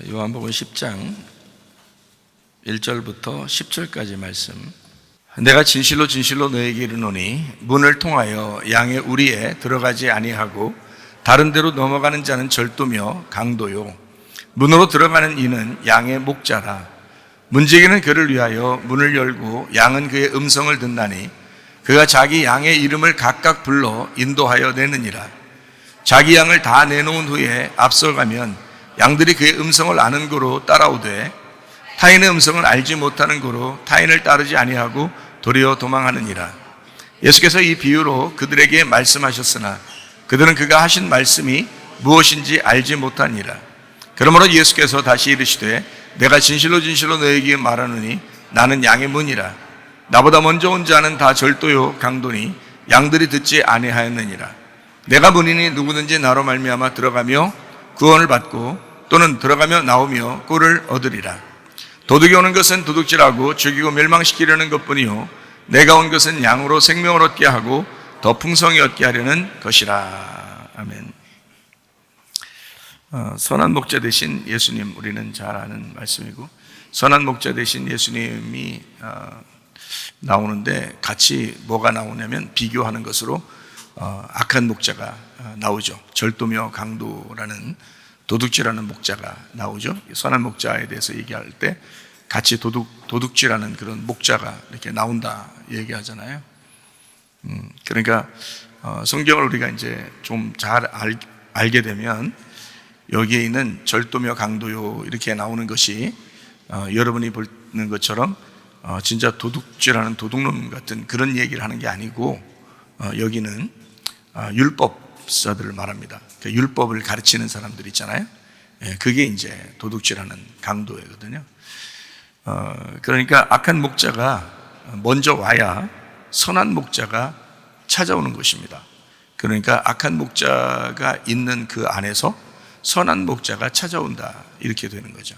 요한복음 10장 1절부터 10절까지 말씀. 내가 진실로 진실로 너에게 이르노니 문을 통하여 양의 우리에 들어가지 아니하고 다른 데로 넘어가는 자는 절도며 강도요 문으로 들어가는 이는 양의 목자라. 문지기는 그를 위하여 문을 열고 양은 그의 음성을 듣나니 그가 자기 양의 이름을 각각 불러 인도하여 내느니라. 자기 양을 다 내놓은 후에 앞서가면 양들이 그의 음성을 아는 고로 따라오되 타인의 음성을 알지 못하는 고로 타인을 따르지 아니하고 도리어 도망하느니라. 예수께서 이 비유로 그들에게 말씀하셨으나 그들은 그가 하신 말씀이 무엇인지 알지 못하니라. 그러므로 예수께서 다시 이르시되 내가 진실로 진실로 너에게 말하노니 나는 양의 문이라. 나보다 먼저 온 자는 다 절도요 강도니 양들이 듣지 아니하였느니라. 내가 문이니 누구든지 나로 말미암아 들어가며 구원을 받고 또는 들어가며 나오며 꿀을 얻으리라. 도둑이 오는 것은 도둑질하고 죽이고 멸망시키려는 것뿐이요 내가 온 것은 양으로 생명을 얻게 하고 더 풍성히 얻게 하려는 것이라. 아멘. 선한 목자 되신 예수님, 우리는 잘 아는 말씀이고, 선한 목자 되신 예수님이 나오는데 같이 뭐가 나오냐면 비교하는 것으로 악한 목자가 나오죠. 절도며 강도라는 도둑질하는 목자가 나오죠. 선한 목자에 대해서 얘기할 때 같이 도둑질하는 그런 목자가 이렇게 나온다 얘기하잖아요. 그러니까 성경을 우리가 이제 좀 잘 알게 되면 여기에 있는 절도며 강도요 이렇게 나오는 것이 여러분이 보는 것처럼 진짜 도둑질하는 도둑놈 같은 그런 얘기를 하는 게 아니고 여기는 율법사들을 말합니다. 그러니까 율법을 가르치는 사람들 있잖아요. 그게 이제 도둑질하는 강도거든요. 그러니까 악한 목자가 먼저 와야 선한 목자가 찾아오는 것입니다. 그러니까 악한 목자가 있는 그 안에서 선한 목자가 찾아온다 이렇게 되는 거죠.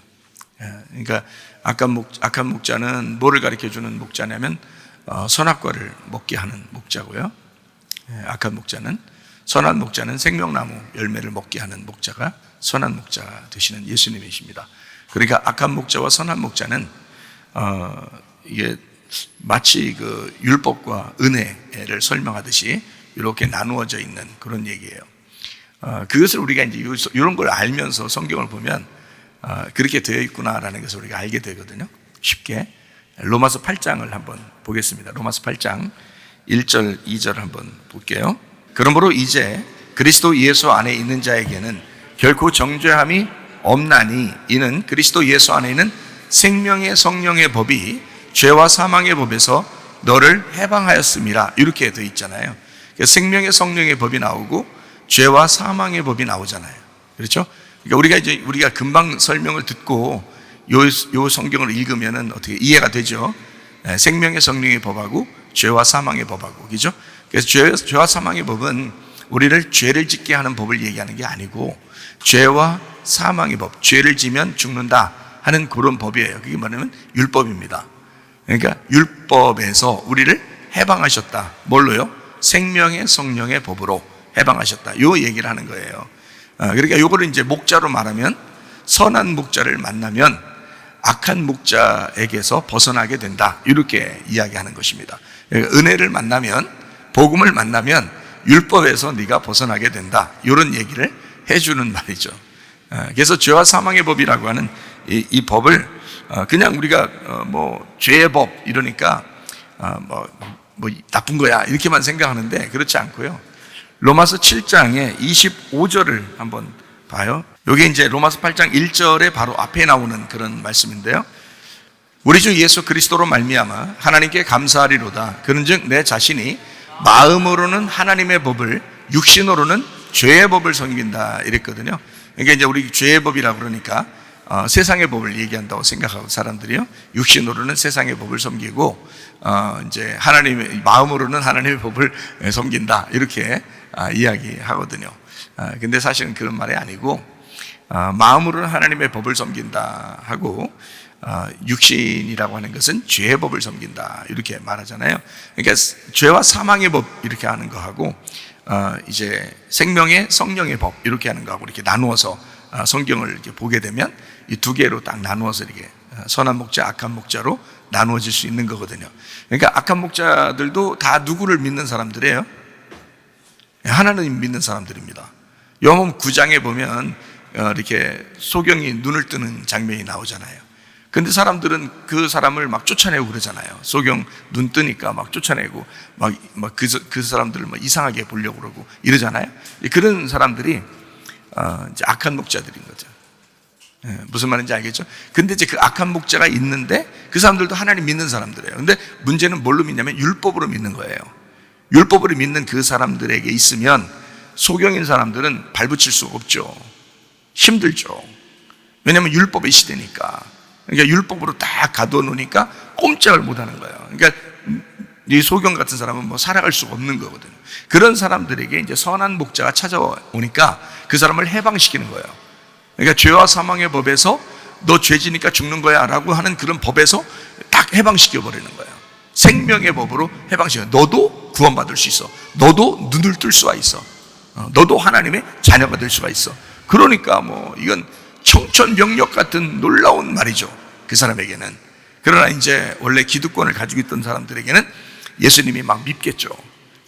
그러니까 악한 목자는 뭐를 가르쳐주는 목자냐면 선악과를 먹게 하는 목자고요. 악한 목자는, 선한 목자는 생명나무 열매를 먹게 하는 목자가 선한 목자 되시는 예수님이십니다. 그러니까 악한 목자와 선한 목자는 이게 마치 그 율법과 은혜를 설명하듯이 이렇게 나누어져 있는 그런 얘기예요. 그것을 우리가 이제 이런 걸 알면서 성경을 보면 그렇게 되어 있구나라는 것을 우리가 알게 되거든요. 쉽게 로마서 8장을 한번 보겠습니다. 로마서 8장 1절 2절 한번 볼게요. 그러므로 이제 그리스도 예수 안에 있는 자에게는 결코 정죄함이 없나니 이는 그리스도 예수 안에 있는 생명의 성령의 법이 죄와 사망의 법에서 너를 해방하였음이라 이렇게 되어 있잖아요. 생명의 성령의 법이 나오고 죄와 사망의 법이 나오잖아요. 그렇죠? 그러니까 우리가 금방 설명을 듣고 요 성경을 읽으면은 어떻게 이해가 되죠? 생명의 성령의 법하고 죄와 사망의 법하고, 그죠? 그래서 죄와 사망의 법은 우리를 죄를 짓게 하는 법을 얘기하는 게 아니고 죄와 사망의 법, 죄를 지면 죽는다 하는 그런 법이에요. 그게 뭐냐면 율법입니다. 그러니까 율법에서 우리를 해방하셨다. 뭘로요? 생명의 성령의 법으로 해방하셨다. 요 얘기를 하는 거예요. 그러니까 요거를 이제 목자로 말하면 선한 목자를 만나면 악한 목자에게서 벗어나게 된다. 이렇게 이야기하는 것입니다. 그러니까 은혜를 만나면, 복음을 만나면 율법에서 네가 벗어나게 된다. 이런 얘기를 해주는 말이죠. 그래서 죄와 사망의 법이라고 하는 이 법을 그냥 우리가 죄의 법 이러니까 나쁜 거야 이렇게만 생각하는데 그렇지 않고요. 로마서 7장의 25절을 한번 봐요. 이게 이제 로마서 8장 1절에 바로 앞에 나오는 그런 말씀인데요. 우리 주 예수 그리스도로 말미암아 하나님께 감사하리로다. 그런즉 내 자신이 마음으로는 하나님의 법을, 육신으로는 죄의 법을 섬긴다 이랬거든요. 그러니까 이제 우리 죄의 법이라고 그러니까 세상의 법을 얘기한다고 생각하고 사람들이요, 육신으로는 세상의 법을 섬기고 이제 하나님의 마음으로는 하나님의 법을 섬긴다 이렇게 이야기하거든요. 근데 사실은 그런 말이 아니고 마음으로는 하나님의 법을 섬긴다 하고 육신이라고 하는 것은 죄의 법을 섬긴다 이렇게 말하잖아요. 그러니까 죄와 사망의 법 이렇게 하는 거하고 이제 생명의 성령의 법 이렇게 하는 거하고 이렇게 나누어서 성경을 이렇게 보게 되면 이 두 개로 딱 나누어서 이렇게 선한 목자, 악한 목자로 나누어질 수 있는 거거든요. 그러니까 악한 목자들도 다 누구를 믿는 사람들이에요? 하나님 믿는 사람들입니다. 요한복음 9장에 보면 이렇게 소경이 눈을 뜨는 장면이 나오잖아요. 근데 사람들은 그 사람을 막 쫓아내고 그러잖아요. 소경 눈 뜨니까 막 쫓아내고 그 사람들을 막 이상하게 보려고 그러고 이러잖아요. 그런 사람들이 이제 악한 목자들인 거죠. 무슨 말인지 알겠죠? 근데 이제 그 악한 목자가 있는데 그 사람들도 하나님 믿는 사람들이에요. 근데 문제는 뭘로 믿냐면 율법으로 믿는 거예요. 율법으로 믿는 그 사람들에게 있으면 소경인 사람들은 발붙일 수가 없죠. 힘들죠. 왜냐하면 율법의 시대니까. 그러니까 율법으로 딱 가둬 놓으니까 꼼짝을 못 하는 거예요. 그러니까 이 소경 같은 사람은 뭐 살아갈 수가 없는 거거든요. 그런 사람들에게 이제 선한 목자가 찾아오니까 그 사람을 해방시키는 거예요. 그러니까 죄와 사망의 법에서 너 죄지니까 죽는 거야 라고 하는 그런 법에서 딱 해방시켜 버리는 거예요. 생명의 법으로 해방시켜. 너도 구원받을 수 있어. 너도 눈을 뜰 수가 있어. 너도 하나님의 자녀가 될 수가 있어. 그러니까 뭐 이건 청천벽력 같은 놀라운 말이죠. 그 사람에게는. 그러나 이제 원래 기득권을 가지고 있던 사람들에게는 예수님이 막 밉겠죠.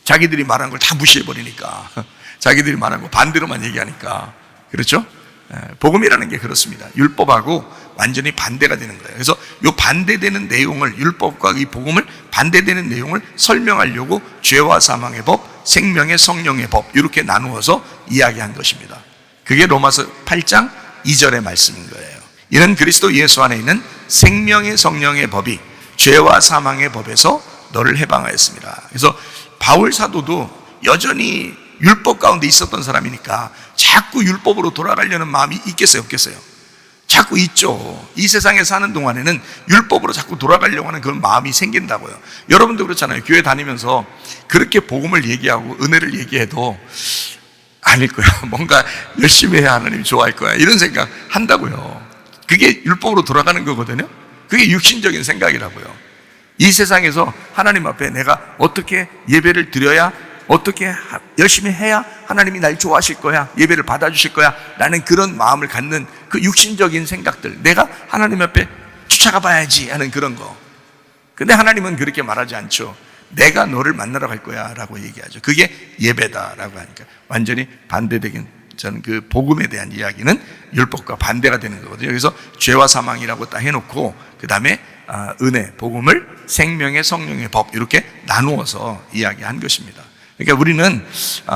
자기들이 말한 걸 다 무시해버리니까. 자기들이 말한 거 반대로만 얘기하니까. 그렇죠? 복음이라는 게 그렇습니다. 율법하고 완전히 반대가 되는 거예요. 그래서 이 반대되는 내용을, 율법과 이 복음을 반대되는 내용을 설명하려고 죄와 사망의 법, 생명의 성령의 법 이렇게 나누어서 이야기한 것입니다. 그게 로마서 8장 2절의 말씀인 거예요. 이는 그리스도 예수 안에 있는 생명의 성령의 법이 죄와 사망의 법에서 너를 해방하였습니다. 그래서 바울 사도도 여전히 율법 가운데 있었던 사람이니까 자꾸 율법으로 돌아가려는 마음이 있겠어요, 없겠어요? 자꾸 있죠. 이 세상에 사는 동안에는 율법으로 자꾸 돌아가려고 하는 그런 마음이 생긴다고요. 여러분도 그렇잖아요. 교회 다니면서 그렇게 복음을 얘기하고 은혜를 얘기해도 아닐 거야. 뭔가 열심히 해야 하나님이 좋아할 거야. 이런 생각 한다고요. 그게 율법으로 돌아가는 거거든요. 그게 육신적인 생각이라고요. 이 세상에서 하나님 앞에 내가 어떻게 예배를 드려야, 어떻게 열심히 해야 하나님이 날 좋아하실 거야, 예배를 받아주실 거야 라는 그런 마음을 갖는 그 육신적인 생각들, 내가 하나님 앞에 쫓아가 봐야지 하는 그런 거. 근데 하나님은 그렇게 말하지 않죠. 내가 너를 만나러 갈 거야 라고 얘기하죠. 그게 예배다라고 하니까 완전히 반대되긴, 저는 그 복음에 대한 이야기는 율법과 반대가 되는 거거든요. 그래서 죄와 사망이라고 딱 해놓고 그 다음에 은혜, 복음을 생명의 성령의 법 이렇게 나누어서 이야기한 것입니다. 그러니까 우리는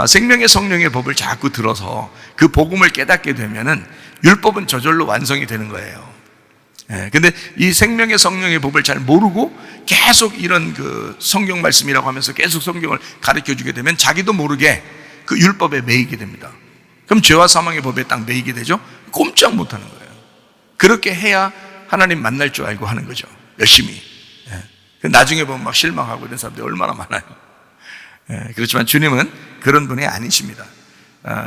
생명의 성령의 법을 자꾸 들어서 그 복음을 깨닫게 되면은 율법은 저절로 완성이 되는 거예요. 근데 이 생명의 성령의 법을 잘 모르고 계속 이런 그 성경 말씀이라고 하면서 계속 성경을 가르쳐 주게 되면 자기도 모르게 그 율법에 매이게 됩니다. 그럼 죄와 사망의 법에 딱 매이게 되죠. 꼼짝 못 하는 거예요. 그렇게 해야 하나님 만날 줄 알고 하는 거죠. 열심히. 나중에 보면 막 실망하고 이런 사람들이 얼마나 많아요. 그렇지만 주님은 그런 분이 아니십니다.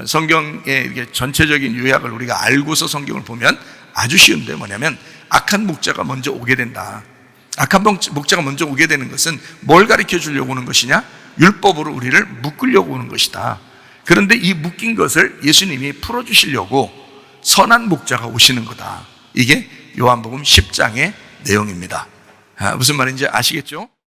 성경의 이렇게 전체적인 요약을 우리가 알고서 성경을 보면 아주 쉬운데 뭐냐면 악한 목자가 먼저 오게 된다. 악한 목자가 먼저 오게 되는 것은 뭘 가르쳐 주려고 오는 것이냐? 율법으로 우리를 묶으려고 오는 것이다. 그런데 이 묶인 것을 예수님이 풀어주시려고 선한 목자가 오시는 거다. 이게 요한복음 10장의 내용입니다. 무슨 말인지 아시겠죠?